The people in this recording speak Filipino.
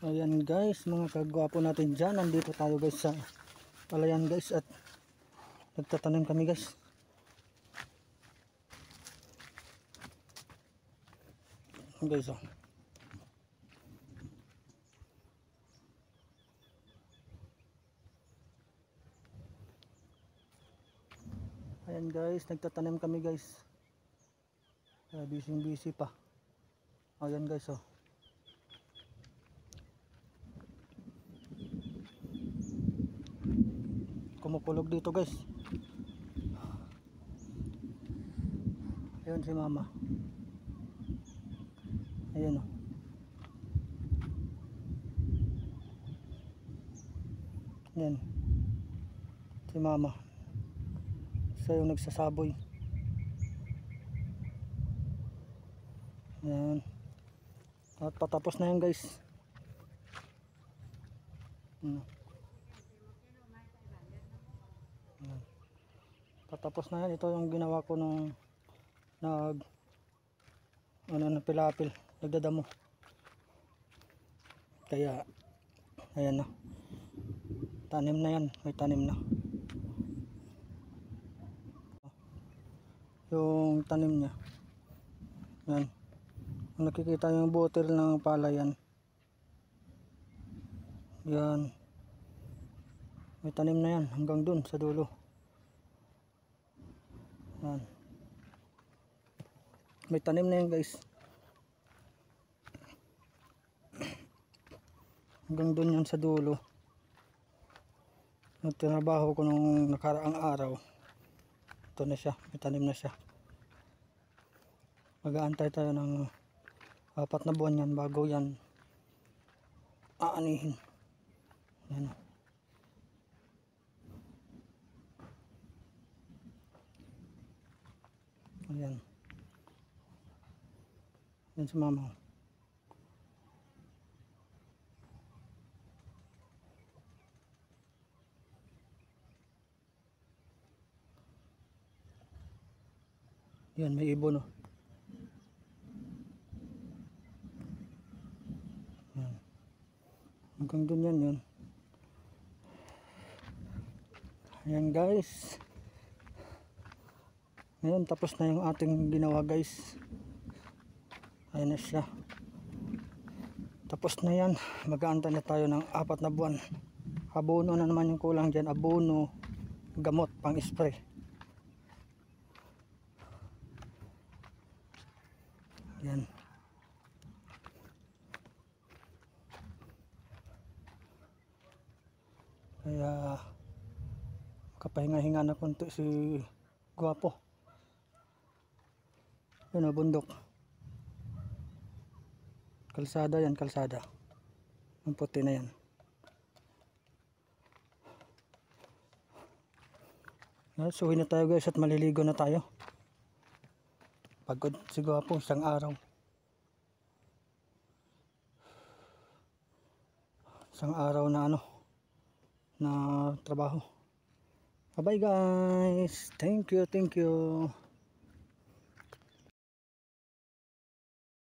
Ayan guys, mga kagwapo natin dyan. Nandito tayo guys sa palayan guys at nagtatanim kami guys. Guys oh. Ayan guys, nagtatanim kami guys. Busy pa. Ayan guys oh. Kumukulog dito guys. Ayun si mama. Ayun oh. Ayan. Si mama. Siya yung nagsasaboy. Ayan. At patapos na yan guys. Ayan. Patapos na yan. Ito yung ginawa ko nung pilapil, nagdadamo. Kaya ayan na. Tanim na yan, may tanim na. Yung tanim niya. Yan. Kung nakikita yung butil ng palayan. Yan. May tanim na yan hanggang dun sa dulo. Yan. May tanim na yan guys. Hanggang dun yan sa dulo. Nagtrabaho ko nung nakaraang araw. Ito na siya. May tanim na siya. Mag-aantay tayo ng 4 na buwan yan bago yan aanihin. Yan. Ayan. Yan si mama. Yan, may ibon oh. Yan. Hanggang dun yan yun. Ayan guys. Ngayon tapos na yung ating ginawa guys. Ayan na siya. Tapos na yan. Mag-aantay na tayo ng 4 na buwan. Abono na naman yung kulang dyan. Abono, gamot, pang spray. Yan. Kaya kapahinga-hinga na konti si gwapo. Yun o, bundok. Kalsada yan, kalsada. Ang puti na yan. So, uwi na tayo guys at maliligo na tayo. Pagod si gwapo, isang araw. Isang araw na na trabaho. Bye bye guys. Thank you.